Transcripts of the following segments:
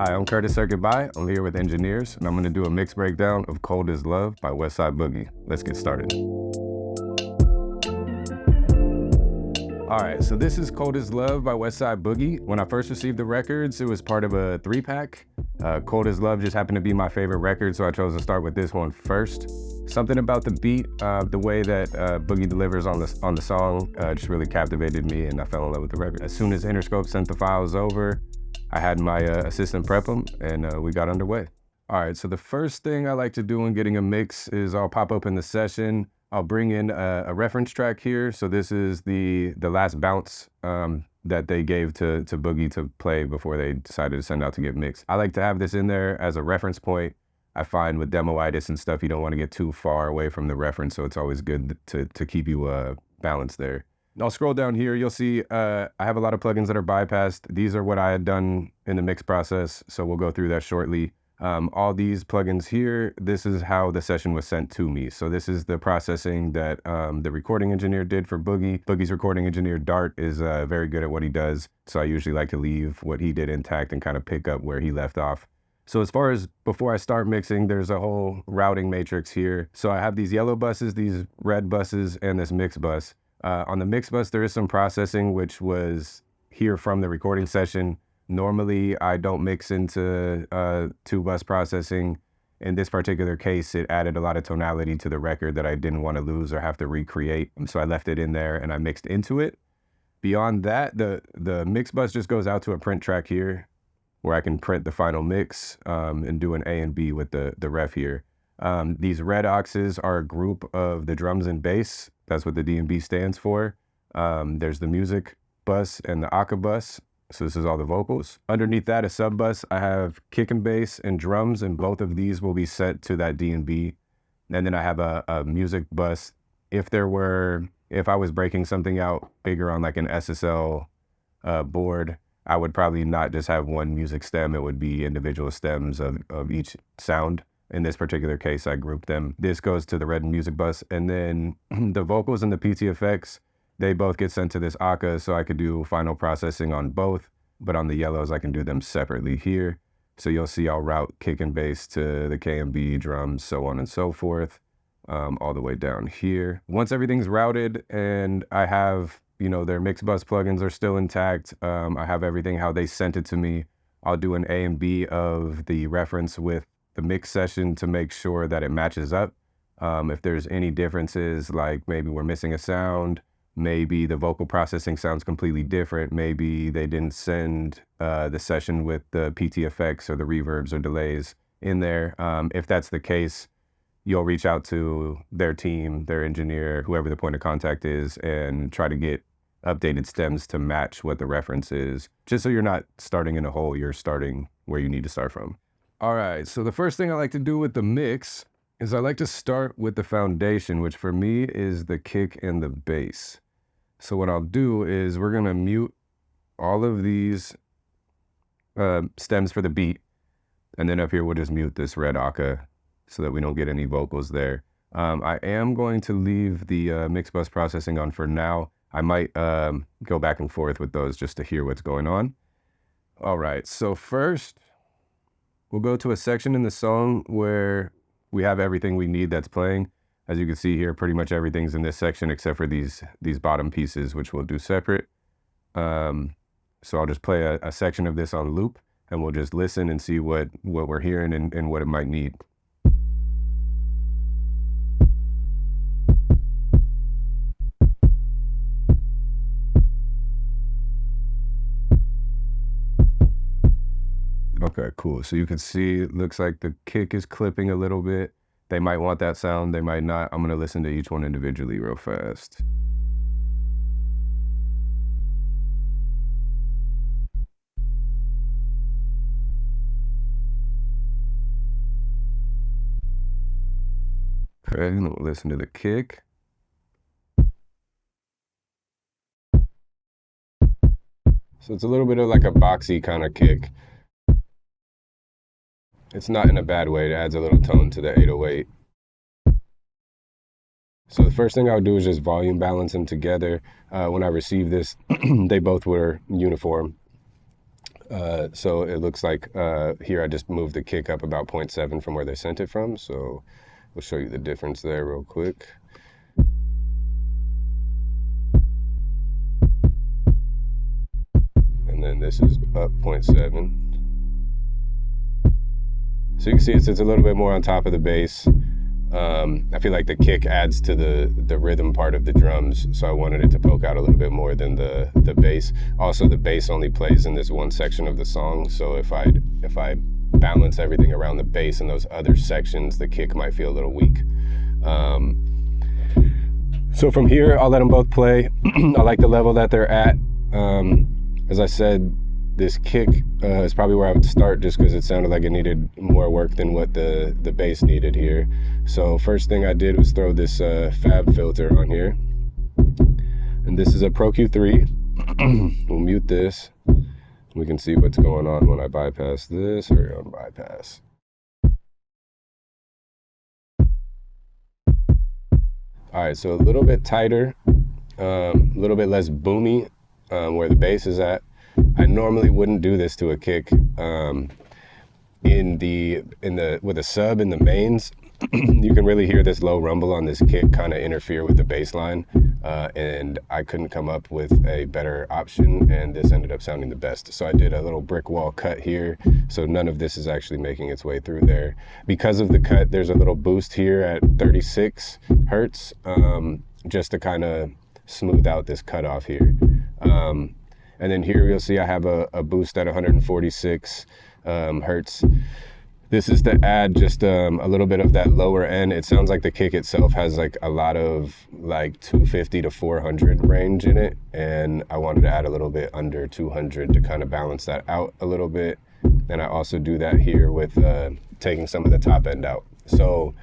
Hi, I'm Curtis Sircut Bye. I'm here with EngineEars, and I'm going to do a mix breakdown of Cold as Love by Westside Boogie. Let's get started. All right, so this is Cold as Love by Westside Boogie. When I first received the records, it was part of a 3-pack. Cold as Love just happened to be my favorite record, so I chose to start with this one first. Something about the beat, the way that Boogie delivers on the song just really captivated me, and I fell in love with the record. As soon as Interscope sent the files over, I had my assistant prep them, and we got underway. All right, so the first thing I like to do when getting a mix is I'll pop open the session. I'll bring in a reference track here. So this is the last bounce that they gave to Boogie to play before they decided to send out to get mixed. I like to have this in there as a reference point. I find with demoitis and stuff, you don't want to get too far away from the reference, so it's always good to keep you balanced there. I'll scroll down here, you'll see I have a lot of plugins that are bypassed. These are what I had done in the mix process, so we'll go through that shortly. All these plugins here, this is how the session was sent to me. So this is the processing that the recording engineer did for Boogie. Boogie's recording engineer, Dart, is very good at what he does, so I usually like to leave what he did intact and kind of pick up where he left off. So as far as before I start mixing, there's a whole routing matrix here. So I have these yellow buses, these red buses, and this mix bus. On the mix bus, there is some processing, which was here from the recording session. Normally, I don't mix into 2-bus processing. In this particular case, it added a lot of tonality to the record that I didn't want to lose or have to recreate. So I left it in there and I mixed into it. Beyond that, the mix bus just goes out to a print track here where I can print the final mix and do an A and B with the ref here. These red oxes are a group of the drums and bass. That's what the D&B stands for. There's the music bus and the aka bus. So this is all the vocals. Underneath that, a sub bus, I have kick and bass and drums, and both of these will be set to that D&B. And then I have a music bus. If I was breaking something out bigger on like an SSL board, I would probably not just have one music stem. It would be individual stems of each sound. In this particular case, I grouped them. This goes to the red music bus. And then the vocals and the PTFX, they both get sent to this aka, so I could do final processing on both. But on the yellows, I can do them separately here. So you'll see I'll route kick and bass to the KMB, drums, so on and so forth, all the way down here. Once everything's routed and I have, their mix bus plugins are still intact, I have everything how they sent it to me, I'll do an A and B of the reference with the mix session to make sure that it matches up. If there's any differences, like maybe we're missing a sound, maybe the vocal processing sounds completely different, maybe they didn't send the session with the PTFX or the reverbs or delays in there. If that's the case, you'll reach out to their team, their engineer, whoever the point of contact is, and try to get updated stems to match what the reference is. Just so you're not starting in a hole, you're starting where you need to start from. All right, so the first thing I like to do with the mix is I like to start with the foundation, which for me is the kick and the bass. So what I'll do is we're gonna mute all of these stems for the beat, and then up here we'll just mute this red aka so that we don't get any vocals there. I am going to leave the mix bus processing on for now. I might go back and forth with those just to hear what's going on. All right, so first, we'll go to a section in the song where we have everything we need that's playing. As you can see here, pretty much everything's in this section except for these bottom pieces, which we'll do separate. So I'll just play a section of this on loop, and we'll just listen and see what we're hearing and what it might need. Okay, cool. So you can see it looks like the kick is clipping a little bit. They might want that sound, they might not. I'm gonna listen to each one individually real fast. Okay, and we'll listen to the kick. So it's a little bit of like a boxy kind of kick. It's not in a bad way. It adds a little tone to the 808. So the first thing I would do is just volume balance them together. When I received this, they both were uniform. So it looks like here I just moved the kick up about 0.7 from where they sent it from. So we'll show you the difference there real quick. And then this is up 0.7. So you can see it sits a little bit more on top of the bass. I feel like the kick adds to the rhythm part of the drums, so I wanted it to poke out a little bit more than the bass. Also, the bass only plays in this one section of the song, so if I balance everything around the bass in those other sections, the kick might feel a little weak. So from here, I'll let them both play. I like the level that they're at. As I said, this kick is probably where I would start, just because it sounded like it needed more work than what the bass needed here. So first thing I did was throw this fab filter on here. And this is a Pro Q3. We'll mute this. We can see what's going on when I bypass this or on bypass. All right, so a little bit tighter, a little bit less boomy where the bass is at. I normally wouldn't do this to a kick. With a sub in the mains, you can really hear this low rumble on this kick kind of interfere with the bass line, and I couldn't come up with a better option, and this ended up sounding the best. So I did a little brick wall cut here, so none of this is actually making its way through there. Because of the cut, there's a little boost here at 36 hertz, just to kind of smooth out this cutoff here. And then here you'll see I have a boost at 146 hertz. This is to add just a little bit of that lower end. It sounds like the kick itself has like a lot of like 250 to 400 range in it, and I wanted to add a little bit under 200 to kind of balance that out a little bit. And I also do that here with taking some of the top end out. So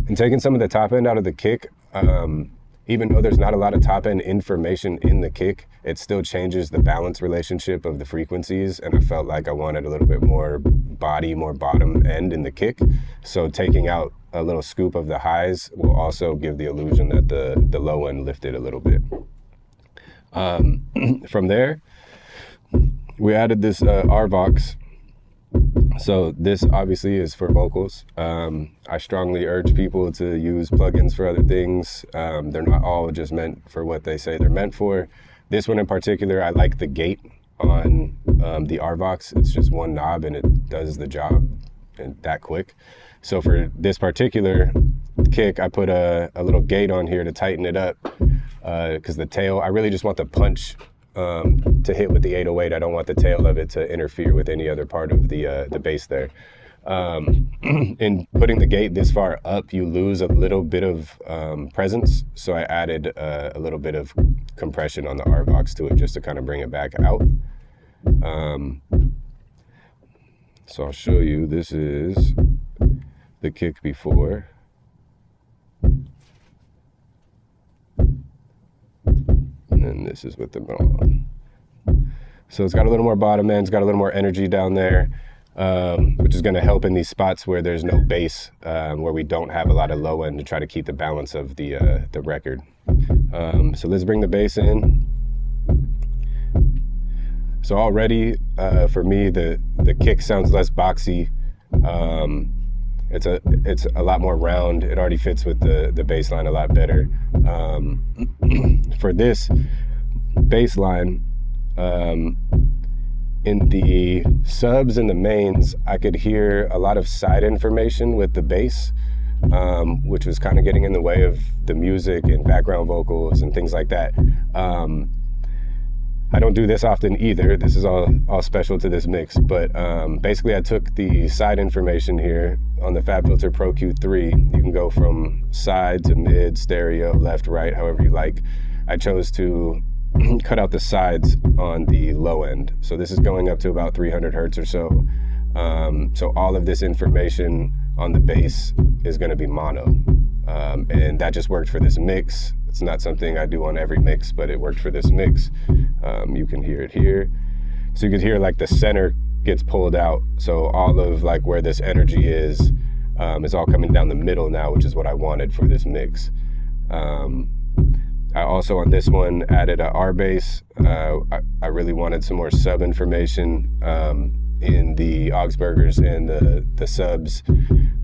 in taking some of the top end out of the kick, even though there's not a lot of top end information in the kick, it still changes the balance relationship of the frequencies, and I felt like I wanted a little bit more body, more bottom end in the kick. So taking out a little scoop of the highs will also give the illusion that the low end lifted a little bit. From there, we added this RVox. So this obviously is for vocals. I strongly urge people to use plugins for other things. They're not all just meant for what they say they're meant for. This one in particular, I like the gate on the RVox. It's just one knob and it does the job that quick. So for this particular kick, I put a little gate on here to tighten it up, because the tail, I really just want the punch to hit with the 808. I don't want the tail of it to interfere with any other part of the bass there. In putting the gate this far up, you lose a little bit of presence, so I added a little bit of compression on the RVox to it just to kind of bring it back out. So I'll show you, this is the kick before. And then this is with the middle on. So it's got a little more bottom end, it's got a little more energy down there, which is going to help in these spots where there's no bass, where we don't have a lot of low end, to try to keep the balance of the record. So let's bring the bass in. So already, for me, the kick sounds less boxy. It's a lot more round. It already fits with the bass line a lot better. For this bass line, in the subs and the mains, I could hear a lot of side information with the bass, which was kind of getting in the way of the music and background vocals and things like that. I don't do this often either. This is all special to this mix, but basically I took the side information here on the FabFilter Pro Q3. You can go from side to mid, stereo, left, right, however you like. I chose to cut out the sides on the low end. So this is going up to about 300 hertz or so. So all of this information on the bass is going to be mono. And that just worked for this mix. It's not something I do on every mix, but it worked for this mix. You can hear it here. So you can hear like the center gets pulled out. So all of like where this energy is all coming down the middle now, which is what I wanted for this mix. I also on this one added a R bass. I really wanted some more sub information in the Augsburgers and the subs.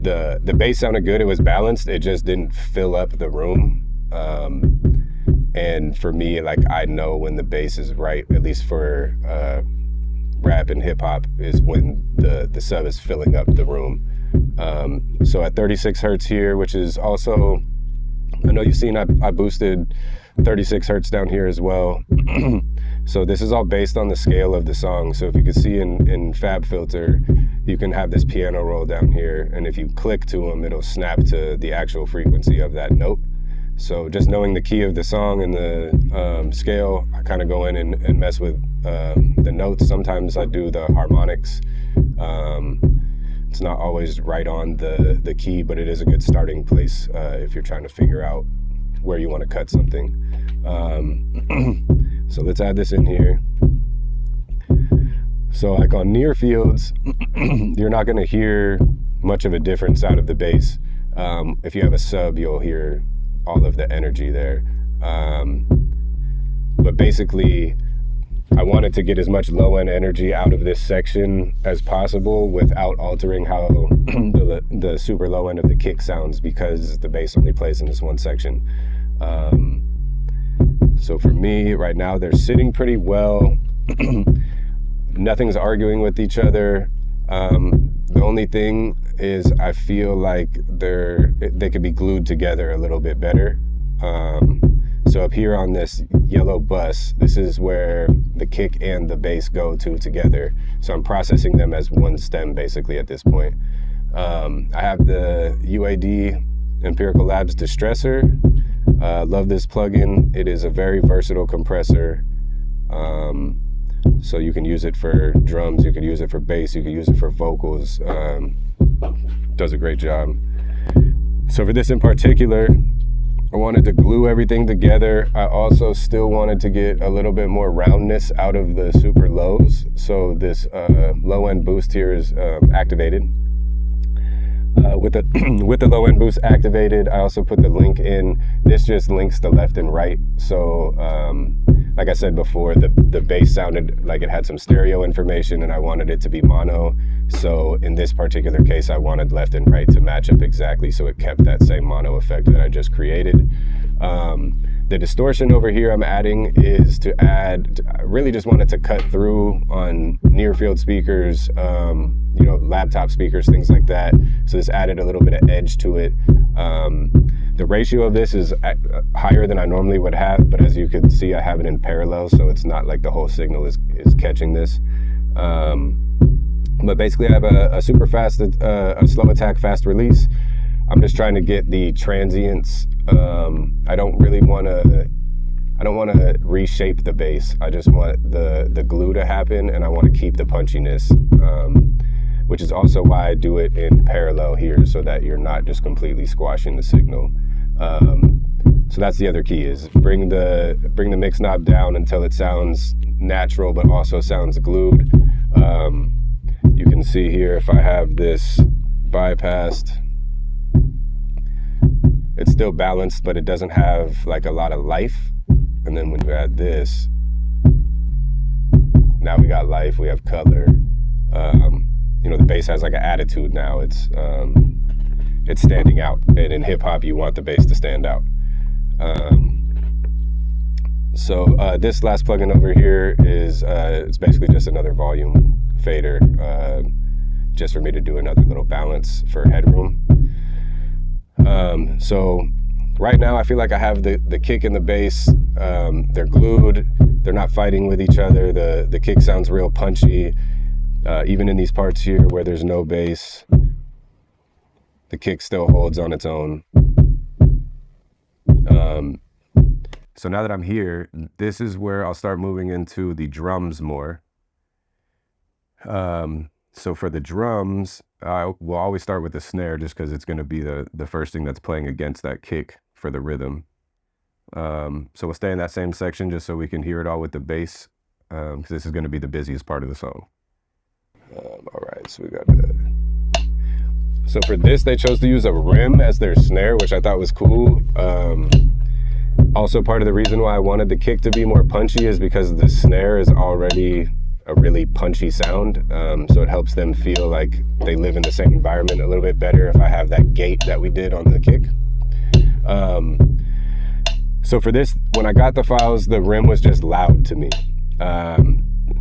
The bass sounded good, it was balanced, it just didn't fill up the room. And for me, like, I know when the bass is right, at least for rap and hip hop, is when the sub is filling up the room. So at 36 hertz here, which is also, I know you've seen I boosted 36 hertz down here as well. So this is all based on the scale of the song. So if you can see in Fab Filter, you can have this piano roll down here, and if you click to them, it'll snap to the actual frequency of that note. So just knowing the key of the song and the scale, I kind of go in and mess with the notes. Sometimes I do the harmonics. It's not always right on the key, but it is a good starting place if you're trying to figure out where you want to cut something. So let's add this in here. So like on near fields, you're not going to hear much of a difference out of the bass. If you have a sub, you'll hear all of the energy there. But basically, I wanted to get as much low-end energy out of this section as possible without altering how the super low end of the kick sounds, because the bass only plays in this one section. So for me, right now, they're sitting pretty well. Nothing's arguing with each other. The only thing is I feel like they could be glued together a little bit better. So up here on this yellow bus, this is where the kick and the bass go together. So I'm processing them as one stem basically at this point. I have the UAD Empirical Labs Distressor. Love this plugin. It is a very versatile compressor. So you can use it for drums, you can use it for bass, you can use it for vocals. Does a great job. So for this in particular, I wanted to glue everything together. I also still wanted to get a little bit more roundness out of the super lows. So this low end boost here is activated. With the low end boost activated, I also put the link in. This just links the left and right. So like I said before, the bass sounded like it had some stereo information and I wanted it to be mono. So in this particular case, I wanted left and right to match up exactly, so it kept that same mono effect that I just created. The distortion over here I'm adding is to add, I really just wanted to cut through on near field speakers, you know, laptop speakers, things like that. So this added a little bit of edge to it. The ratio of this is higher than I normally would have, but as you can see, I have it in parallel, so it's not like the whole signal is catching this. But basically I have a super fast, a slow attack, fast release. I'm just trying to get the transients. I don't want to reshape the bass. I just want the glue to happen, and I want to keep the punchiness, which is also why I do it in parallel here, so that you're not just completely squashing the signal. So that's the other key, is bring the mix knob down until it sounds natural, but also sounds glued. You can see here, if I have this bypassed, it's still balanced, but it doesn't have like a lot of life. And then when you add this, now we got life, we have color. You know, the bass has like an attitude now. It's standing out, and in hip hop, you want the bass to stand out. So this last plugin over here is it's basically just another volume fader, just for me to do another little balance for headroom. So right now I feel like I have the kick and the bass, they're glued, they're not fighting with each other. The kick sounds real punchy. Even in these parts here where there's no bass, the kick still holds on its own. So now that I'm here, this is where I'll start moving into the drums more. So for the drums, I will always start with the snare, just because it's going to be the first thing that's playing against that kick for the rhythm. So we'll stay in that same section just so we can hear it all with the bass, because this is going to be the busiest part of the song. All right, so we got that. So for this, they chose to use a rim as their snare, which I thought was cool. Also, part of the reason why I wanted the kick to be more punchy is because the snare is already a really punchy sound, so it helps them feel like they live in the same environment a little bit better if I have that gate that we did on the kick. So for this, when I got the files, the rim was just loud to me.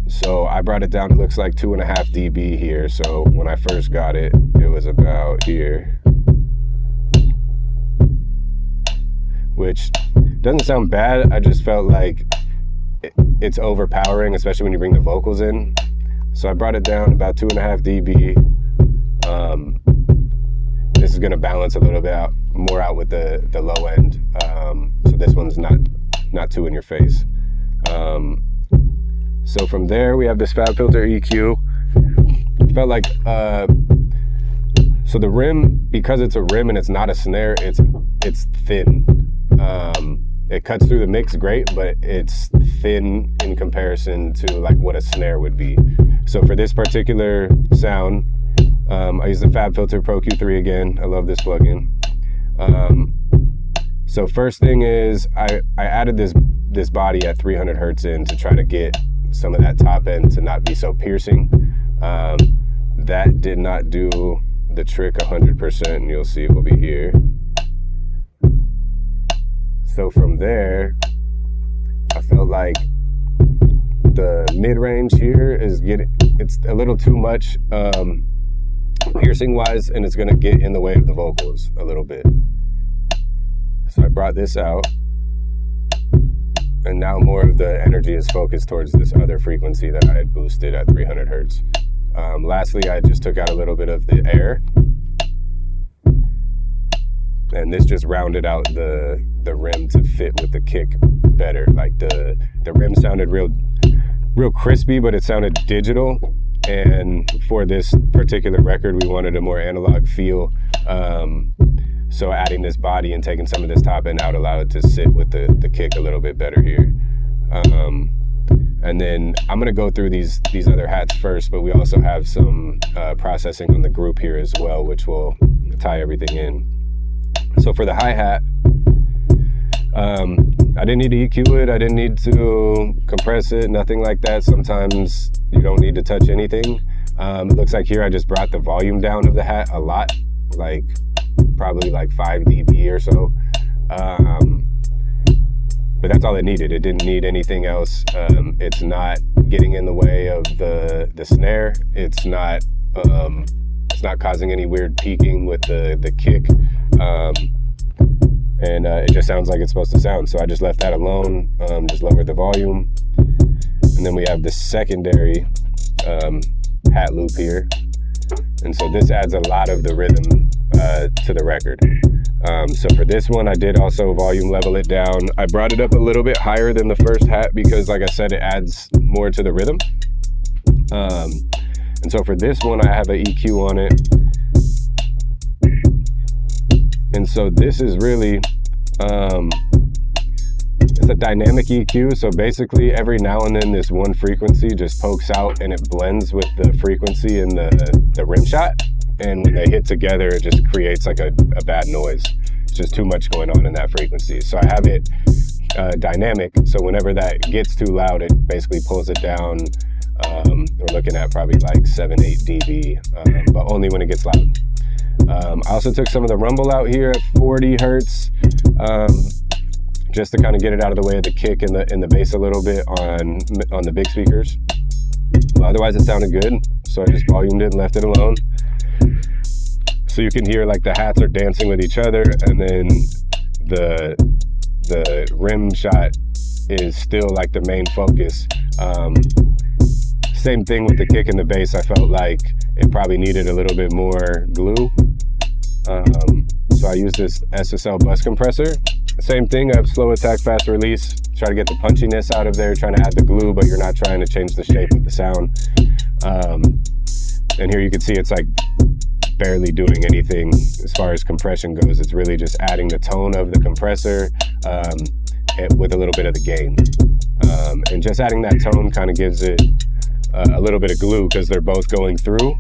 So I brought it down, it looks like 2.5 dB here. So when I first got it, it was about here, which doesn't sound bad. I just felt like it's overpowering, especially when you bring the vocals in. So I brought it down about 2.5 dB. This is gonna balance a little bit more out with the low end. So this one's not too in your face. So from there, we have this Fab Filter EQ. Felt like, so the rim, because it's a rim and it's not a snare, it's thin. It cuts through the mix great, but it's thin in comparison to like what a snare would be. So for this particular sound, I use the Fab Filter Pro Q3 again. I love this plugin. So first thing is I added this body at 300 hertz in to try to get some of that top end to not be so piercing. That did not do the trick 100%, and you'll see it will be here. So from there, I felt like the mid-range here is it's a little too much piercing wise, and it's gonna get in the way of the vocals a little bit. So I brought this out, and now more of the energy is focused towards this other frequency that I had boosted at 300 hertz. Lastly, I just took out a little bit of the air, and this just rounded out the rim to fit with the kick better. Like the rim sounded real crispy, but it sounded digital. And for this particular record, we wanted a more analog feel. So adding this body and taking some of this top end out allowed it to sit with the kick a little bit better here. And then I'm gonna go through these other hats first, but we also have some processing on the group here as well, which will tie everything in. So for the hi-hat, I didn't need to EQ it, I didn't need to compress it, nothing like that. Sometimes you don't need to touch anything. It looks like here I just brought the volume down of the hat a lot, like probably like 5 dB or so. But that's all it needed. It didn't need anything else. It's not getting in the way of the snare. It's not causing any weird peaking with the kick. And it just sounds like it's supposed to sound. So I just left that alone, just lowered the volume. And then we have the secondary hat loop here. And so this adds a lot of the rhythm to the record. So for this one, I did also volume level it down. I brought it up a little bit higher than the first hat because, like I said, it adds more to the rhythm. And so for this one, I have an EQ on it. And so this is really, it's a dynamic EQ. So basically every now and then this one frequency just pokes out and it blends with the frequency in the rim shot. And when they hit together, it just creates like a bad noise. It's just too much going on in that frequency. So I have it dynamic. So whenever that gets too loud, it basically pulls it down. We're looking at probably like 7, 8 dB, but only when it gets loud. I also took some of the rumble out here at 40 hertz, just to kind of get it out of the way of the kick and the bass a little bit on the big speakers. Otherwise, it sounded good, so I just volumed it and left it alone. So you can hear like the hats are dancing with each other, and then the rim shot is still like the main focus. Same thing with the kick and the bass. I felt like it probably needed a little bit more glue. So I used this SSL bus compressor. Same thing, I have slow attack, fast release. Try to get the punchiness out of there, trying to add the glue, but you're not trying to change the shape of the sound. And here you can see it's like barely doing anything as far as compression goes. It's really just adding the tone of the compressor with a little bit of the gain. And just adding that tone kind of gives it a little bit of glue because they're both going through.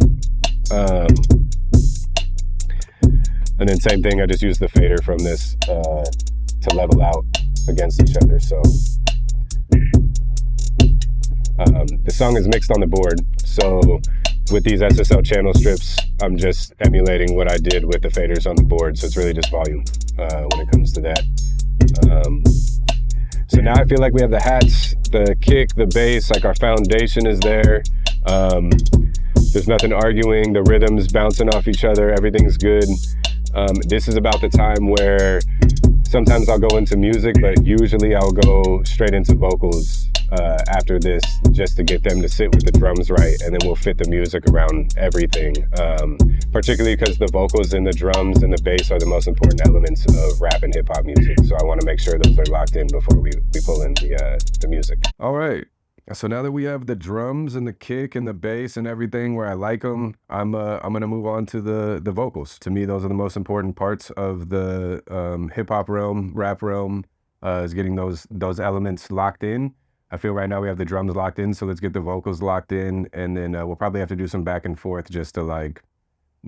And then same thing, I just used the fader from this to level out against each other. So the song is mixed on the board. So with these SSL channel strips, I'm just emulating what I did with the faders on the board. So it's really just volume when it comes to that. So now I feel like we have the hats, the kick, the bass, like our foundation is there. There's nothing arguing, the rhythms bouncing off each other, everything's good. This is about the time where sometimes I'll go into music, but usually I'll go straight into vocals after this, just to get them to sit with the drums right, and then we'll fit the music around everything. Particularly because the vocals and the drums and the bass are the most important elements of rap and hip hop music. So I want to make sure those are locked in before we pull in the music. All right. So now that we have the drums and the kick and the bass and everything where I like them, I'm gonna move on to the vocals. To me, those are the most important parts of the hip hop realm, rap realm, is getting those elements locked in. I feel right now we have the drums locked in, so let's get the vocals locked in, and then we'll probably have to do some back and forth just to like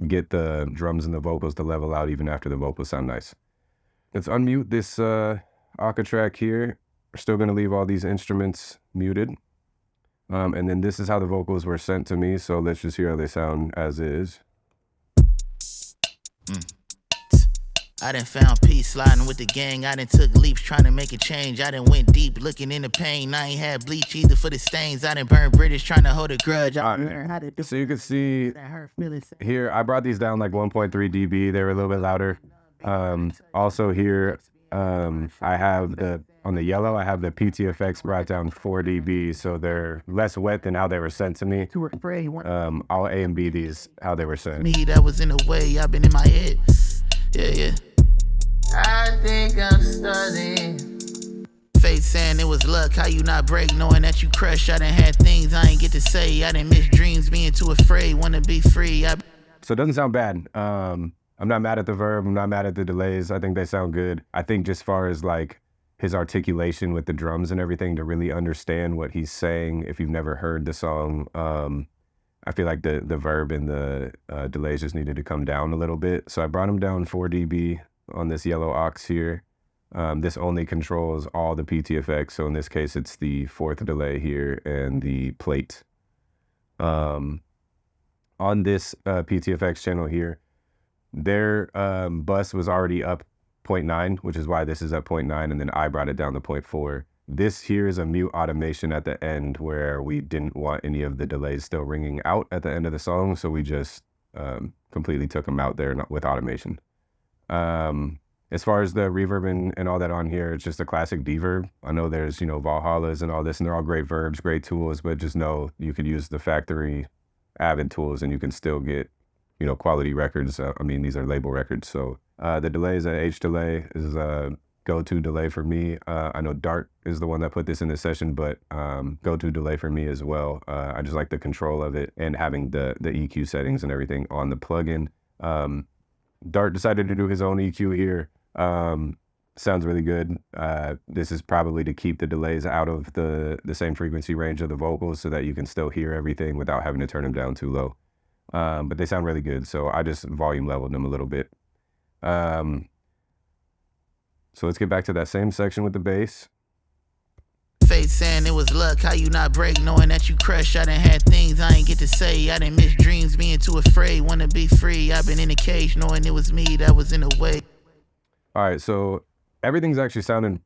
get the drums and the vocals to level out even after the vocals sound nice. Let's unmute this Aka track here. We're still gonna leave all these instruments muted. And then this is how the vocals were sent to me, so let's just hear how they sound as is. I done found peace sliding with the gang. I done took leaps trying to make a change. I done went deep looking in the pain. I ain't had bleach either for the stains. I done burned British trying to hold a grudge. I learned how to do. So you can see here, I brought these down like 1.3 dB. They were a little bit louder. Also here, I have on the yellow, I have the PTFX brought down 4 dB, so they're less wet than how they were sent to me. I'll A and B these how they were sent. Me, that was in the way, I've been in my head. Yeah. I think I'm starting. Fate saying it was luck, how you not break, knowing that you crush. I done had things I ain't get to say. I done missed dreams, being too afraid, wanna be free. So it doesn't sound bad. I'm not mad at the verb, I'm not mad at the delays. I think they sound good. I think just far as like his articulation with the drums and everything to really understand what he's saying, if you've never heard the song, I feel like the verb and the delays just needed to come down a little bit. So I brought him down 4 dB on this yellow aux here. This only controls all the PTFX. So in this case, it's the 4th delay here and the plate. On this PTFX channel here, their bus was already up 0.9, which is why this is at 0.9, and then I brought it down to 0.4. This here is a mute automation at the end where we didn't want any of the delays still ringing out at the end of the song, so we just completely took them out there with automation. As far as the reverb and all that on here, it's just a classic D-verb. I know there's, Valhallas and all this, and they're all great verbs, great tools, but just know you could use the factory Avid tools and you can still get, quality records. I mean, these are label records, so the delay is a H delay, is a go-to delay for me. I know Dart is the one that put this in the session, but go-to delay for me as well. I just like the control of it and having the EQ settings and everything on the plugin. Dart decided to do his own EQ here. Sounds really good. This is probably to keep the delays out of the same frequency range of the vocals so that you can still hear everything without having to turn them down too low. But they sound really good, so I just volume leveled them a little bit. So let's get back to that same section with the bass. Fate saying it was luck, how you not break, knowing that you crush. I done had things I ain't get to say. I done missed dreams, being too afraid, wanna be free. I've been in a cage, knowing it was me that was in the way. All right, so everything's actually sounding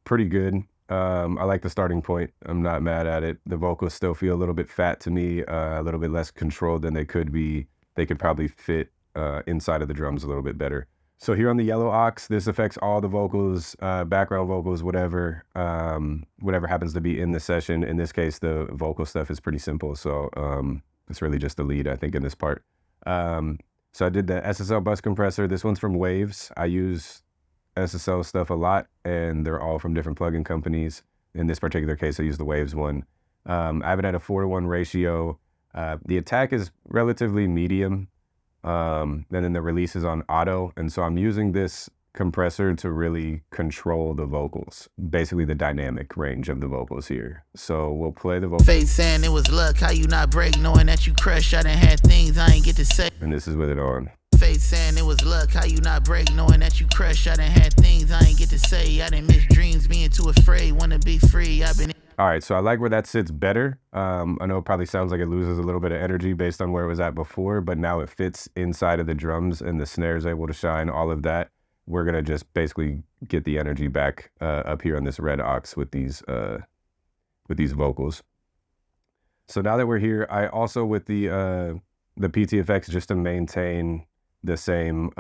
pretty good. I like the starting point. I'm not mad at it. The vocals still feel a little bit fat to me, a little bit less controlled than they could be. They could probably fit inside of the drums a little bit better. So here on the yellow aux, this affects all the vocals, background vocals, whatever happens to be in the session. In this case, the vocal stuff is pretty simple. So it's really just the lead, I think, in this part. So I did the SSL bus compressor. This one's from Waves. I use SSL stuff a lot, and they're all from different plugin companies. In this particular case, I use the Waves one. I have it at a 4:1 ratio. The attack is relatively medium. And then the release is on auto. And so I'm using this compressor to really control the vocals, basically the dynamic range of the vocals here. So we'll play the vocals. Fate saying it was luck, how you not break, knowing that you crush. I done had things I ain't get to say. And this is with it on. Face saying it was luck, how you not break, knowing that you crush. I done had things I ain't get to say. I done miss dreams, being too afraid, wanna be free. I've been. All right, so I like where that sits better. I know it probably sounds like it loses a little bit of energy based on where it was at before, but now it fits inside of the drums and the snare is able to shine, all of that. We're gonna just basically get the energy back up here on this red aux with these vocals. So now that we're here, I also with the PTFX, just to maintain the same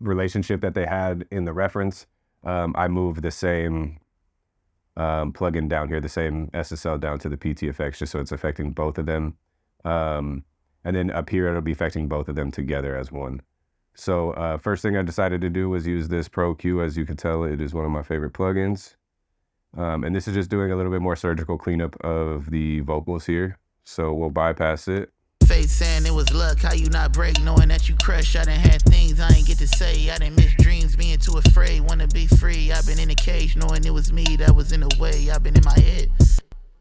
relationship that they had in the reference, I moved the same plugin down here, the same SSL down to the PTFX, just so it's affecting both of them. And then up here, it'll be affecting both of them together as one. So first thing I decided to do was use this Pro Q. As you can tell, it is one of my favorite plugins. And this is just doing a little bit more surgical cleanup of the vocals here. So we'll bypass it. Face saying it was luck, how you not break, knowing that you crush. I done had things I ain't get to say. I done miss dreams, being too afraid, wanna be free. I've been in a cage, knowing it was me that was in the way. I've been in my head.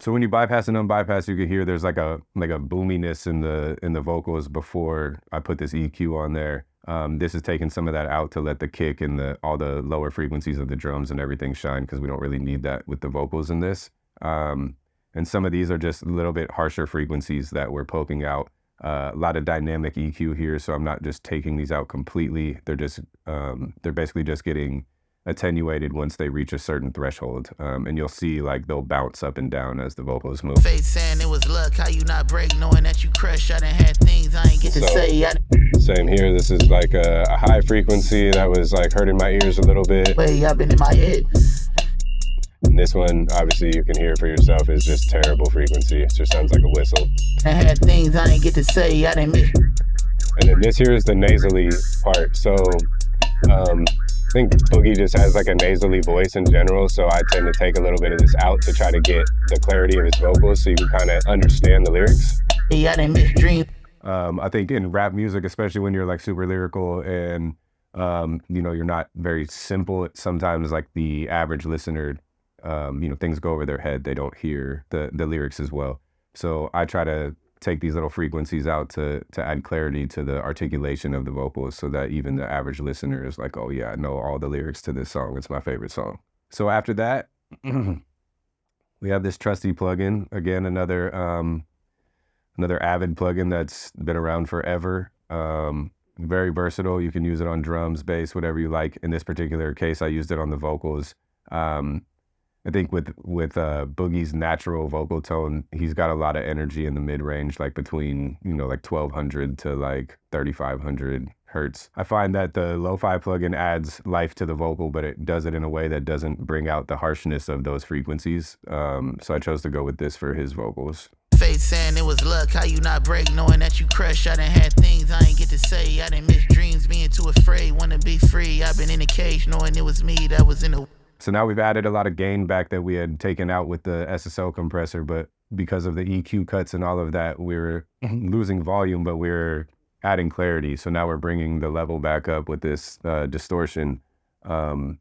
So when you bypass and unbypass, you can hear there's like a boominess in the vocals before I put this EQ on there. This is taking some of that out to let the kick and all the lower frequencies of the drums and everything shine, because we don't really need that with the vocals in this. And some of these are just a little bit harsher frequencies that we're poking out. A lot of dynamic EQ here, so I'm not just taking these out completely. They're just they're basically just getting attenuated once they reach a certain threshold, and you'll see like they'll bounce up and down as the vocals move. Face saying it was luck, how you not break, knowing that you crush. I done had things I ain't get to say. Same here. This is like a high frequency that was like hurting my ears a little bit. Way I've been in my head. And this one, obviously you can hear it for yourself, is just terrible frequency. It just sounds like a whistle. I had things I ain't get to say. I done miss. And then this here is the nasally part. So I think Boogie just has like a nasally voice in general, so I tend to take a little bit of this out to try to get the clarity of his vocals so you can kind of understand the lyrics. I done miss dreams. I think in rap music, especially when you're like super lyrical and you're not very simple, sometimes like the average listener, things go over their head. They don't hear the lyrics as well. So I try to take these little frequencies out to add clarity to the articulation of the vocals, so that even the average listener is like, oh yeah, I know all the lyrics to this song. It's my favorite song. So after that, we have this trusty plugin. Again, another Avid plugin that's been around forever. Very versatile. You can use it on drums, bass, whatever you like. In this particular case, I used it on the vocals. I think with Boogie's natural vocal tone, he's got a lot of energy in the mid-range, like between, like 1200 to like 3500 hertz. I find that the lo-fi plugin adds life to the vocal, but it does it in a way that doesn't bring out the harshness of those frequencies. So I chose to go with this for his vocals. Face saying it was luck, how you not break, knowing that you crush. I done had things I ain't get to say. I done miss dreams, being too afraid, wanna be free. I've been in a cage, knowing it was me that was in the. So now we've added a lot of gain back that we had taken out with the SSL compressor, but because of the EQ cuts and all of that, we were losing volume, but we were adding clarity. So now we're bringing the level back up with this distortion, and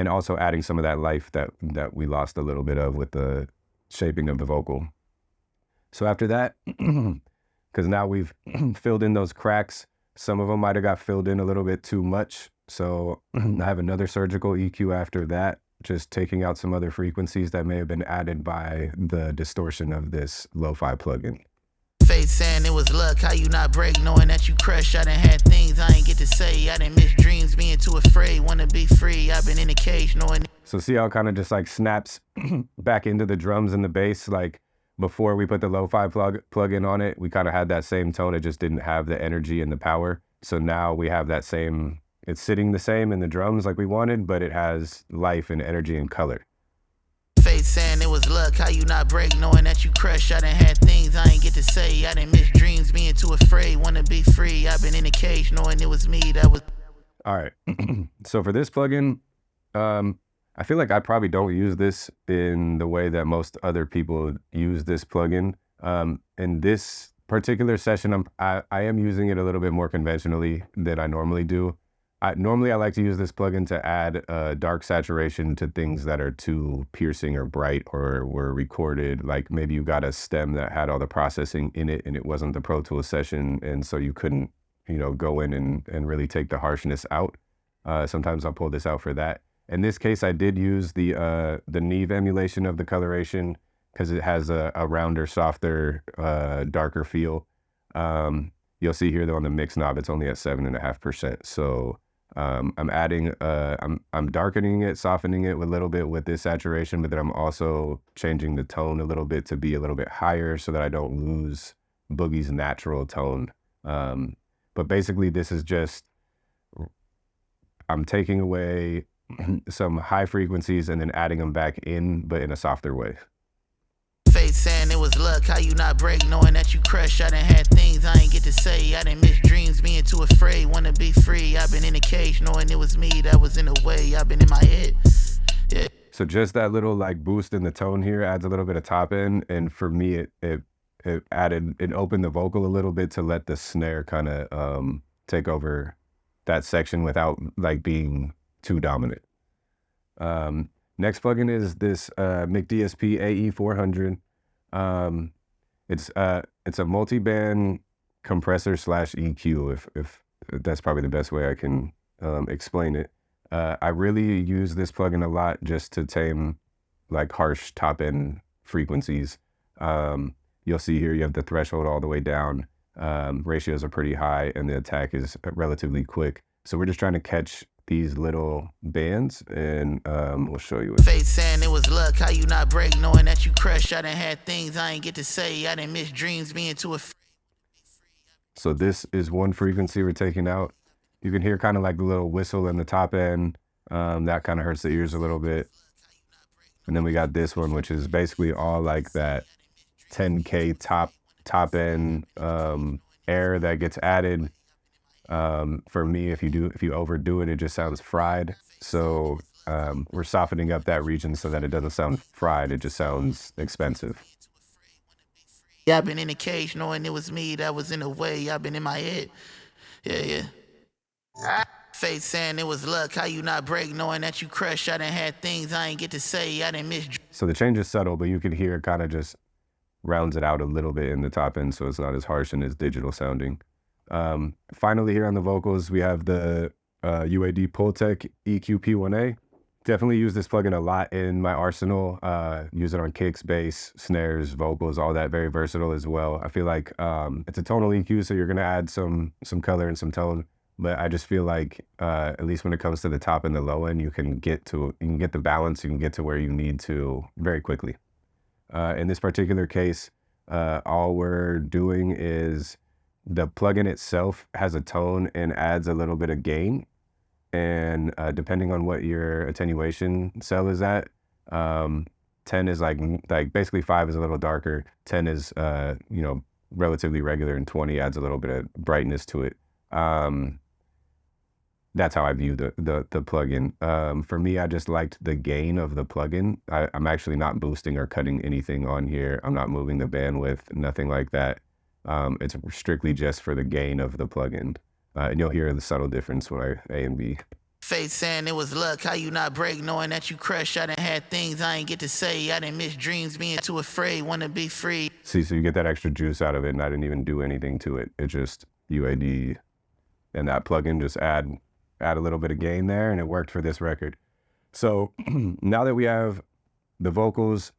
also adding some of that life that we lost a little bit of with the shaping of the vocal. So after that, because now we've filled in those cracks, some of them might have got filled in a little bit too much. So I have another surgical EQ after that, just taking out some other frequencies that may have been added by the distortion of this lo-fi plugin. Face saying it was luck, how you not break, knowing that you crush. I done had things I ain't get to say. I done miss dreams, being too afraid, wanna be free. I've been in a cage, knowing. So see how it kind of just like snaps back into the drums and the bass. Like before we put the lo-fi plugin on it, we kind of had that same tone. It just didn't have the energy and the power. So now we have that same. It's sitting the same in the drums like we wanted, but it has life and energy and color. Face saying it was luck, how you not break, knowing that you crush. I done had things I ain't get to say. I done miss dreams, being too afraid, wanna be free. I've been in a cage, knowing it was me that was. All right. So for this plugin, I feel like I probably don't use this in the way that most other people use this plugin. In this particular session, I am using it a little bit more conventionally than I normally do. Normally, I like to use this plugin to add dark saturation to things that are too piercing or bright or were recorded. Like maybe you got a stem that had all the processing in it and it wasn't the Pro Tools session, and so you couldn't go in and really take the harshness out. Sometimes I'll pull this out for that. In this case, I did use the Neve emulation of the coloration because it has a rounder, softer, darker feel. You'll see here though on the mix knob, it's only at 7.5%. So I'm adding, I'm darkening it, softening it a little bit with this saturation, but then I'm also changing the tone a little bit to be a little bit higher so that I don't lose Boogie's natural tone. But basically this is just, I'm taking away some high frequencies and then adding them back in, but in a softer way. Face saying it was luck, how you not break, knowing that you crushed. I done had things I ain't get to say. I done missed dreams, being too afraid, wanna be free. I've been in a cage, knowing it was me that was in the way. I've been in my head. Yeah. So just that little like boost in the tone here adds a little bit of top end, and for me it opened the vocal a little bit to let the snare kind of take over that section without like being too dominant. Next plugin is this McDSP AE400. It's a multi-band compressor / EQ, if that's probably the best way I can explain it. I really use this plugin a lot just to tame like harsh top end frequencies. You'll see here you have the threshold all the way down. Ratios are pretty high and the attack is relatively quick. So we're just trying to catch these little bands, and we'll show you it. Face saying it was luck, how you not break, knowing that you crushed. I done had things I ain't get to say. I done missed dreams, being too afraid. So this is one frequency we're taking out. You can hear kind of like the little whistle in the top end. That kind of hurts the ears a little bit. And then we got this one, which is basically all like that 10K top end air that gets added. For me, if you overdo it, it just sounds fried. So we're softening up that region so that it doesn't sound fried. It just sounds expensive. Yeah, I've been in a cage knowing it was me that was in the way. I've been in my head. Yeah. Face saying it was luck, how you not break, knowing that you crushed. I done had things I ain't get to say. I done missed. So the change is subtle, but you can hear it kind of just rounds it out a little bit in the top end, so it's not as harsh and as digital sounding. Finally here on the vocals, we have the UAD Pultec EQ P1A. Definitely use this plugin a lot in my arsenal. Use it on kicks, bass, snares, vocals, all that. Very versatile as well. I feel like it's a tonal EQ, so you're gonna add some color and some tone. But I just feel like at least when it comes to the top and the low end, you can get the balance. You can get to where you need to very quickly. In this particular case, all we're doing is the plugin itself has a tone and adds a little bit of gain. And depending on what your attenuation cell is at, 10 is like basically 5 is a little darker. 10 is relatively regular, and 20 adds a little bit of brightness to it. That's how I view the plugin. For me, I just liked the gain of the plugin. I'm actually not boosting or cutting anything on here. I'm not moving the bandwidth, nothing like that. It's strictly just for the gain of the plugin. And you'll hear the subtle difference when I A and B. Face saying it was luck, how you not break, knowing that you crushed. I done had things I ain't get to say. I done missed dreams, being too afraid, wanna be free. See, so you get that extra juice out of it, and I didn't even do anything to it. It's just UAD, and that plugin just add a little bit of gain there, and it worked for this record. So now that we have the vocals,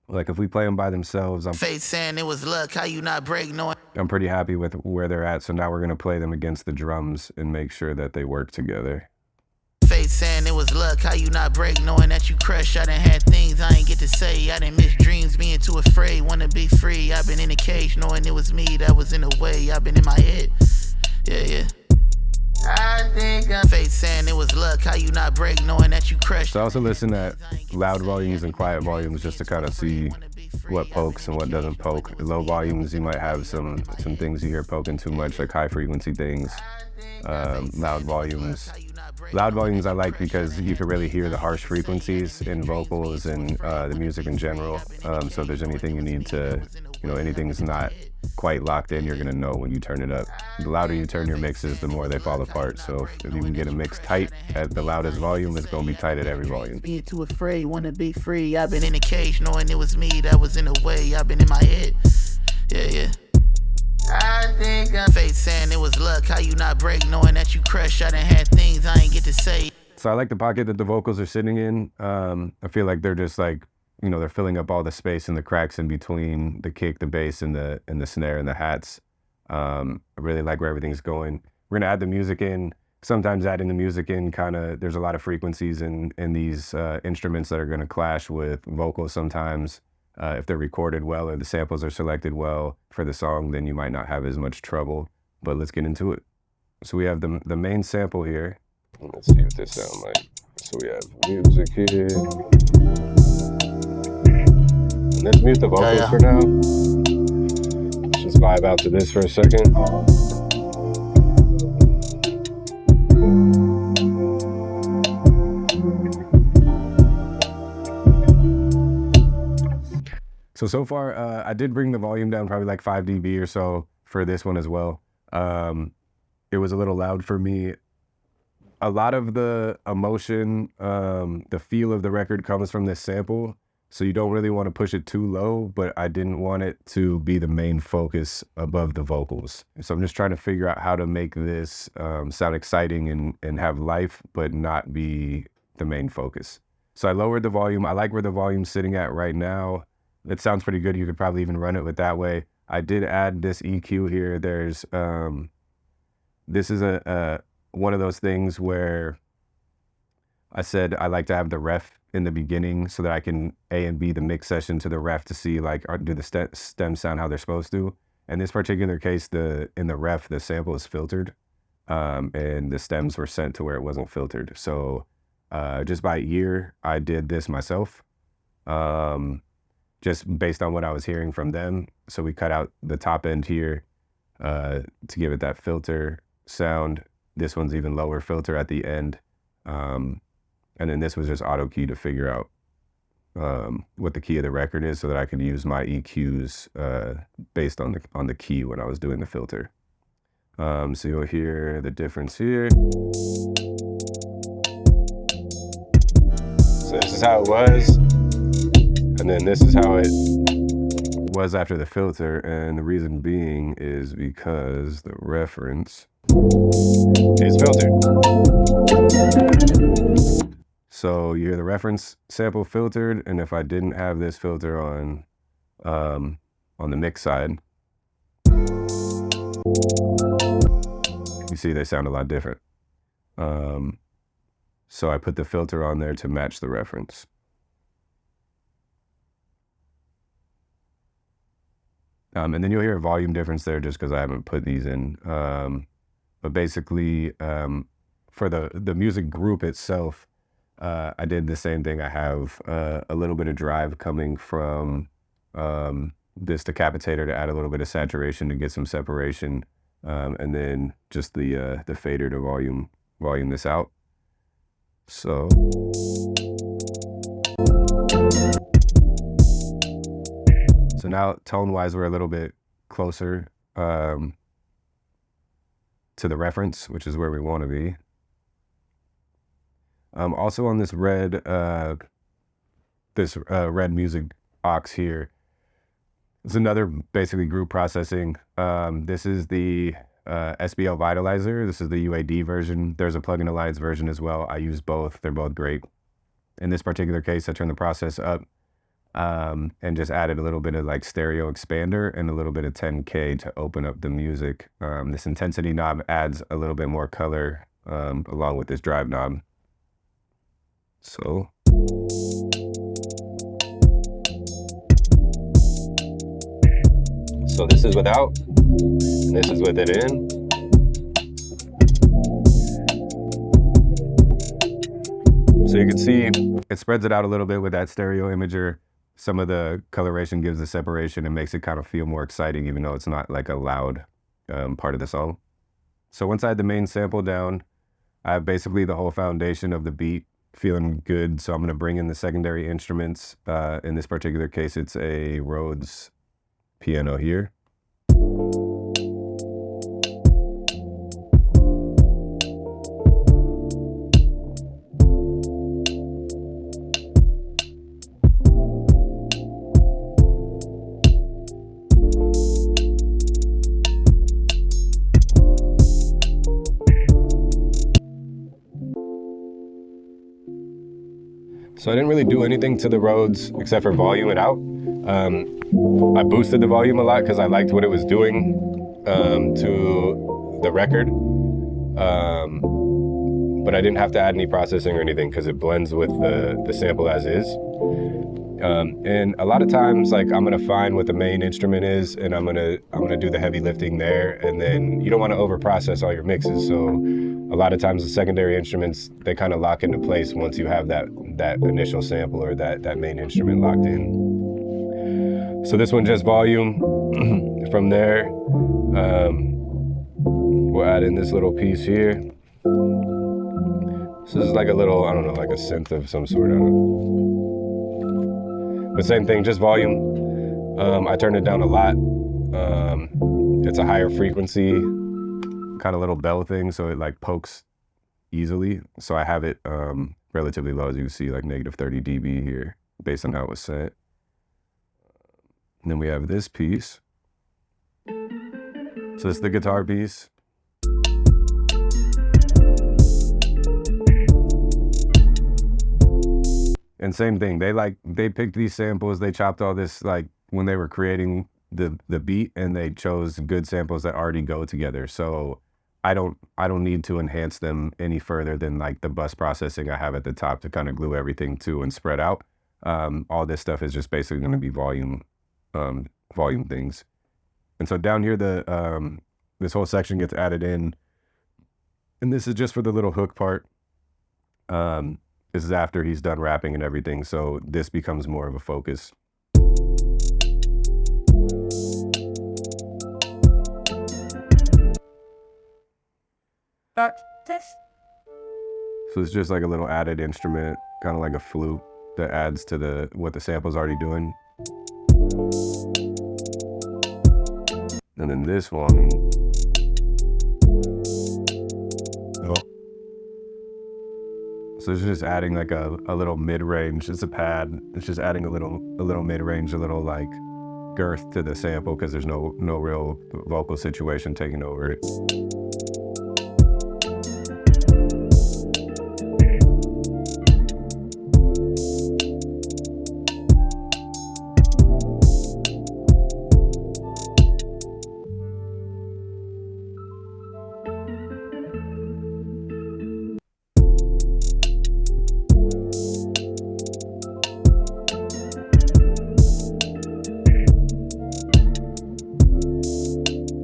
like if we play them by themselves, Face saying it was luck, how you not break, knowing. I'm pretty happy with where they're at. So now we're gonna play them against the drums and make sure that they work together. Face saying it was luck, how you not break, knowing that you crushed. I done had things I ain't get to say. I done missed dreams, being too afraid, wanna be free. I've been in a cage knowing it was me that was in the way. I've been in my head. Yeah. I think I'm face saying it was luck, how you not break, knowing that you crushed. So I also listen at loud volumes and quiet volumes just to kind of see what pokes and what doesn't poke. At low volumes, you might have some things you hear poking too much, like high frequency things. Loud volumes I like because you can really hear the harsh frequencies in vocals and the music in general. So if there's anything you need to, anything's not quite locked in, you're gonna know when you turn it up. The louder you turn your mixes, the more they fall apart. So if you can get a mix tight at the loudest volume, it's gonna be tight at every volume. Being too afraid, wanna be free. I've been in a cage knowing it was me that was in the way. I've been in my head. Yeah. I think I'm fate saying it was luck. How you not break knowing that you crush? I done had things I ain't get to say. So I like the pocket that the vocals are sitting in. I feel like they're just like, you know, they're filling up all the space and the cracks in between the kick, the bass, and the snare and the hats. I really like where everything's going. We're gonna add the music in. Sometimes adding the music in there's a lot of frequencies in these instruments that are gonna clash with vocals sometimes. If they're recorded well or the samples are selected well for the song, then you might not have as much trouble. But let's get into it. So we have the main sample here. Let's see what this sounds like. So we have music here. And let's mute the vocals for now. Let's just vibe out to this for a second. So far, I did bring the volume down probably like 5 dB or so for this one as well. It was a little loud for me. A lot of the emotion, the feel of the record comes from this sample. So you don't really want to push it too low, but I didn't want it to be the main focus above the vocals. So I'm just trying to figure out how to make this sound exciting and have life, but not be the main focus. So I lowered the volume. I like where the volume's sitting at right now. It sounds pretty good. You could probably even run it with that way. I did add this EQ here. There's, this is one of those things where I said I like to have the ref in the beginning so that I can A and B the mix session to the ref to see like, do the stems sound how they're supposed to. In this particular case, in the ref, the sample is filtered, and the stems were sent to where it wasn't filtered. So just by ear, I did this myself. Just based on what I was hearing from them. So we cut out the top end here to give it that filter sound. This one's even lower filter at the end. And then this was just auto key to figure out what the key of the record is so that I could use my EQs based on the key when I was doing the filter. So you'll hear the difference here. So this is how it was. And then this is how it was after the filter, and the reason being is because the reference is filtered. So you hear the reference sample filtered, and if I didn't have this filter on the mix side, you see they sound a lot different. So I put the filter on there to match the reference. And then you'll hear a volume difference there just because I haven't put these in. But basically, for the music group itself, I did the same thing. I have a little bit of drive coming from this decapitator to add a little bit of saturation to get some separation, and then just the fader to volume this out. So. So now tone-wise, we're a little bit closer to the reference, which is where we want to be. Also on this red music aux here, it's another basically group processing. This is the SBL Vitalizer. This is the UAD version. There's a Plug-in Alliance version as well. I use both. They're both great. In this particular case, I turned the process up. And just added a little bit of like stereo expander and a little bit of 10K to open up the music. This intensity knob adds a little bit more color along with this drive knob. So. So this is without, and this is with it in. So you can see it spreads it out a little bit with that stereo imager. Some of the coloration gives the separation and makes it kind of feel more exciting, even though it's not like a loud part of the song. So once I had the main sample down, I have basically the whole foundation of the beat feeling good. So I'm going to bring in the secondary instruments. In this particular case, it's a Rhodes piano here. So I didn't really do anything to the Rhodes except for volume it out. I boosted the volume a lot because I liked what it was doing to the record. But I didn't have to add any processing or anything because it blends with the sample as is. And a lot of times, like, I'm gonna find what the main instrument is, and I'm gonna do the heavy lifting there, and then you don't want to over process all your mixes. So a lot of times the secondary instruments, they kind of lock into place once you have that initial sample or that main instrument locked in. So this one just volume. From there, we'll add in this little piece here. So this is like a little, I don't know, like a synth of some sort. I don't know. But same thing, just volume. I turned it down a lot. It's a higher frequency kind of little bell thing, so it like pokes easily. So I have it relatively low, as you can see, like negative 30 dB here, based on how it was set. And then we have this piece. So it's the guitar piece. And same thing, they picked these samples, they chopped all this like when they were creating the beat, and they chose good samples that already go together. So I don't need to enhance them any further than like the bus processing I have at the top to kind of glue everything to and spread out. All this stuff is just basically going to be volume things. And so down here, this whole section gets added in, and this is just for the little hook part. This is after he's done rapping and everything, so this becomes more of a focus. So it's just like a little added instrument, kind of like a flute that adds to what the sample's already doing. And then this one. So it's just adding like a little mid-range. It's a pad. It's just adding a little mid-range, a little like girth to the sample because there's no real vocal situation taking over it.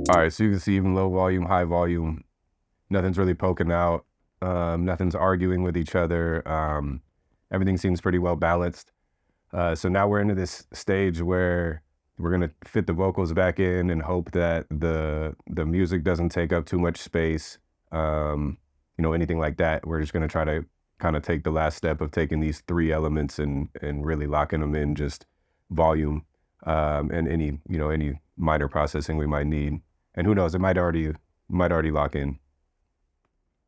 All right, so you can see even low volume, high volume, nothing's really poking out, nothing's arguing with each other. Everything seems pretty well balanced. So now we're into this stage where we're gonna fit the vocals back in and hope that the music doesn't take up too much space, anything like that. We're just gonna try to kind of take the last step of taking these three elements and really locking them in, just volume and any minor processing we might need. And who knows, it might already lock in.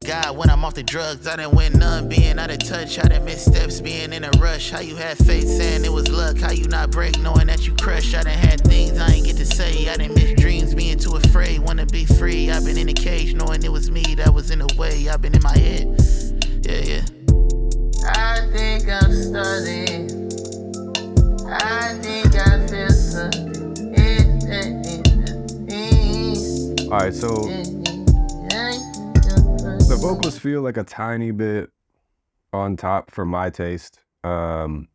God, when I'm off the drugs, I done went numb, being out of touch, I done missed steps, being in a rush. How you had faith saying it was luck, how you not break, knowing that you crush. I done had things I ain't get to say, I done missed dreams, being too afraid, wanna be free. I've been in a cage, knowing it was me that was in the way, I've been in my head, yeah. I think I'm starting, I think I feel something. All right, so the vocals feel like a tiny bit on top for my taste. Some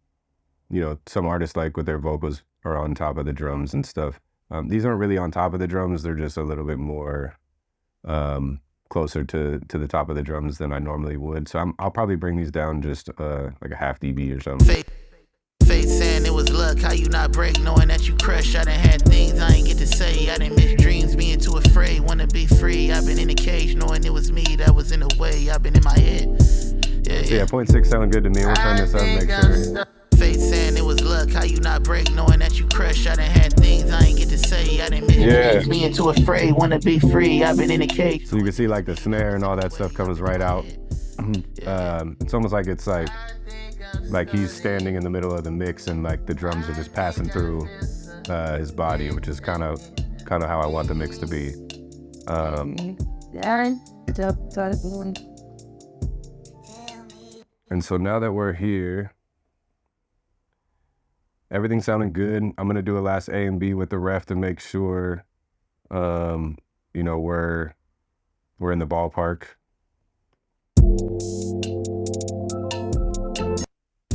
artists like with their vocals are on top of the drums and stuff. These aren't really on top of the drums. They're just a little bit more closer to the top of the drums than I normally would. So I'll probably bring these down just like a half dB or something. Faith saying it was luck, how you not break, knowing that you crush. I done had things I ain't get to say, I done missed dreams, being too afraid, wanna be free. I've been in a cage, knowing it was me that was in the way, I've been in my head, yeah. 0.6 sounding good to me. We'll turn this up, make sure. Faith saying it was luck, how you not break, knowing that you crush. I done had things I ain't get to say, I done missed dreams, being too afraid, wanna be free. I've been in a cage. So you can see like the snare and all that stuff comes right out. It's almost like it's like he's standing in the middle of the mix and like the drums are just passing through his body, which is kind of how I want the mix to be. And so now that we're here, everything's sounding good. I'm gonna do a last A and B with the ref to make sure, you know, we're in the ballpark.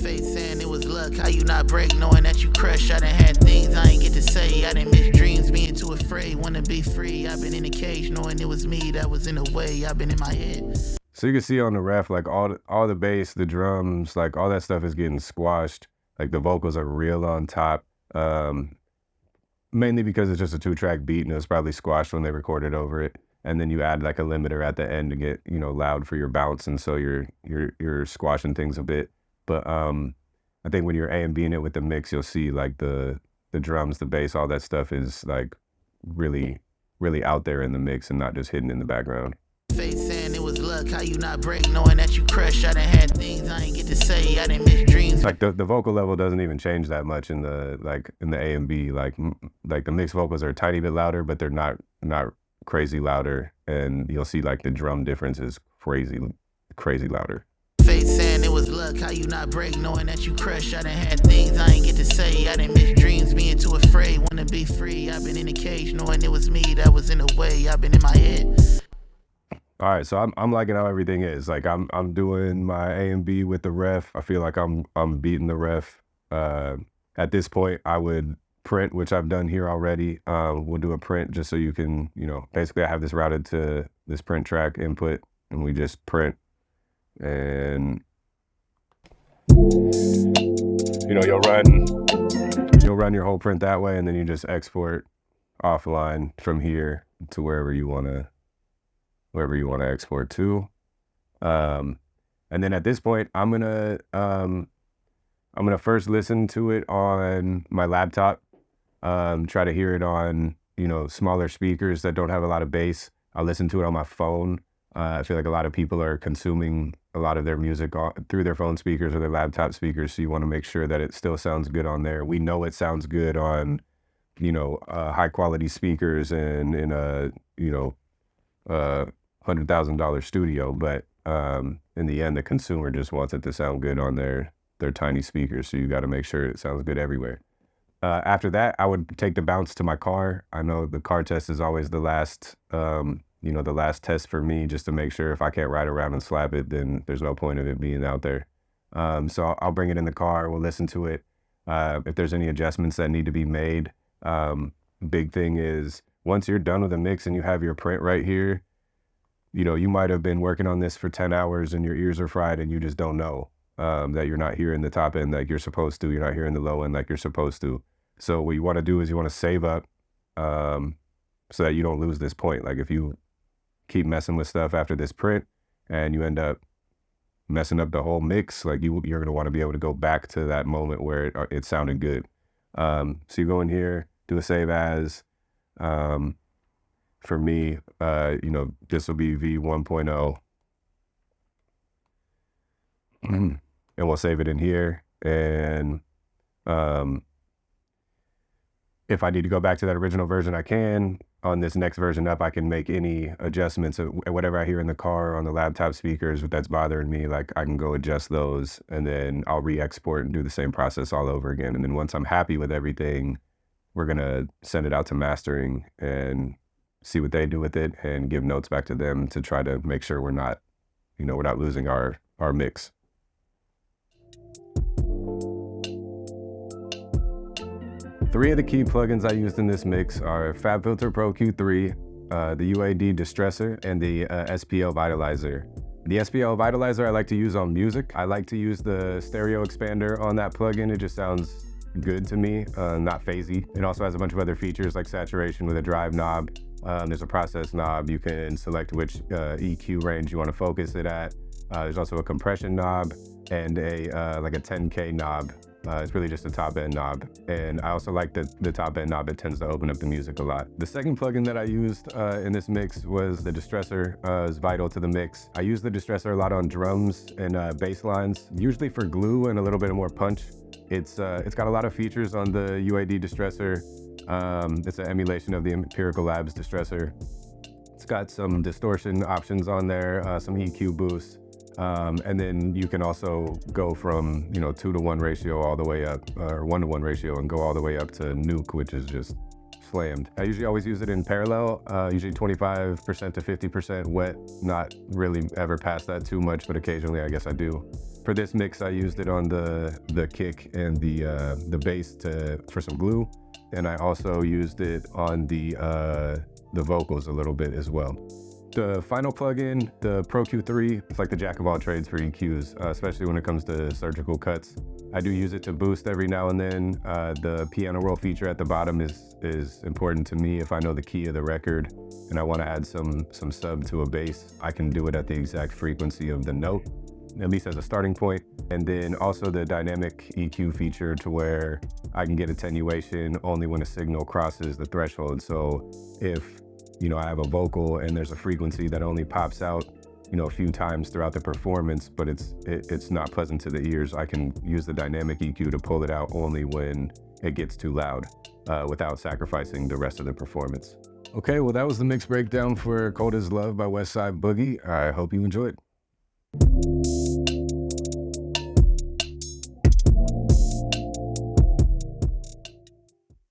Face saying it was luck, how you not break, knowing that you crush. I done had things I ain't get to say. I done miss dreams, being too afraid, wanna be free. I've been in a cage, knowing it was me that was in the way. I've been in my head. So you can see on the ref, like all the bass, the drums, like all that stuff is getting squashed. Like the vocals are real on top, mainly because it's just a 2-track beat and it was probably squashed when they recorded over it. And then you add like a limiter at the end to get, you know, loud for your bounce, and so you're squashing things a bit. But I think when you're A and Bing it with the mix, you'll see like the drums, the bass, all that stuff is like really out there in the mix and not just hidden in the background. Face saying it was luck, how you not break, knowing that you crush. I done had things I ain't get to say. I done miss dreams. Like the vocal level doesn't even change that much in the A and B. Like the mixed vocals are a tiny bit louder, but they're not crazy louder. And you'll see like the drum difference is crazy louder. Face saying it was luck, how you not break, knowing that you crush. I done had things I ain't get to say. I done miss dreams, being too afraid, wanna be free. I've been in a cage, knowing it was me that was in the way. I've been in my head. All right, so I'm liking how everything is. Like I'm doing my A and B with the ref. I feel like I'm beating the ref. At this point, I would print, which I've done here already. We'll do a print just so you can, you know, basically I have this routed to this print track input, and we just print. And you know, you'll run your whole print that way, and then you just export offline from here to wherever you want to export to. And then at this point, I'm gonna first listen to it on my laptop, try to hear it on, you know, smaller speakers that don't have a lot of bass. I'll listen to it on my phone. I feel like a lot of people are consuming a lot of their music through their phone speakers or their laptop speakers, so you want to make sure that it still sounds good on there. We know it sounds good on, you know, high quality speakers and in a, you know, $100,000 studio, but in the end, the consumer just wants it to sound good on their tiny speakers, so you got to make sure it sounds good everywhere. After that, I would take the bounce to my car. I know the car test is always the last, you know, the last test for me, just to make sure if I can't ride around and slap it, then there's no point of it being out there. So I'll bring it in the car, we'll listen to it. If there's any adjustments that need to be made, big thing is once you're done with the mix and you have your print right here, you know, you might have been working on this for 10 hours and your ears are fried and you just don't know that you're not hearing the top end like you're supposed to. You're not hearing the low end like you're supposed to. So what you want to do is you want to save up so that you don't lose this point. Like if you keep messing with stuff after this print and you end up messing up the whole mix, like you're going to want to be able to go back to that moment where it sounded good. So you go in here, do a save as. For me, you know, this will be V1.0. And we'll save it in here. And if I need to go back to that original version, I can. On this next version up, I can make any adjustments. Whatever I hear in the car on the laptop speakers that's bothering me, like I can go adjust those, and then I'll re-export and do the same process all over again. And then once I'm happy with everything, we're gonna send it out to mastering and see what they do with it and give notes back to them to try to make sure we're not losing our mix. Three of the key plugins I used in this mix are FabFilter Pro Q3, the UAD Distressor, and the SPL Vitalizer. The SPL Vitalizer I like to use on music. I like to use the stereo expander on that plugin. It just sounds good to me, not phasey. It also has a bunch of other features like saturation with a drive knob. There's a process knob. You can select which EQ range you want to focus it at. There's also a compression knob and like a 10K knob. It's really just a top end knob. And I also like the top end knob. It tends to open up the music a lot. The second plugin that I used in this mix was the Distressor. Is vital to the mix. I use the Distressor a lot on drums and bass lines, usually for glue and a little bit more punch. It's got a lot of features on the UAD Distressor. It's an emulation of the Empirical Labs Distressor. It's got some distortion options on there, some EQ boosts. And then you can also go from, 2-to-1 ratio all the way up, or 1-to-1 ratio, and go all the way up to nuke, which is just slammed. I usually always use it in parallel, usually 25% to 50% wet, not really ever past that too much, but occasionally I guess I do. For this mix, I used it on the kick and the bass for some glue, and I also used it on the vocals a little bit as well. The final plugin, the Pro Q3, it's like the jack of all trades for EQs, especially when it comes to surgical cuts. I do use it to boost every now and then. The piano roll feature at the bottom is important to me. If I know the key of the record and I want to add some sub to a bass, I can do it at the exact frequency of the note, at least as a starting point. And then also the dynamic EQ feature to where I can get attenuation only when a signal crosses the threshold. So if I have a vocal and there's a frequency that only pops out, a few times throughout the performance, but it's not pleasant to the ears, I can use the dynamic EQ to pull it out only when it gets too loud, without sacrificing the rest of the performance. Okay, well, that was the mix breakdown for Cold as Love by Westside Boogie. I hope you enjoyed.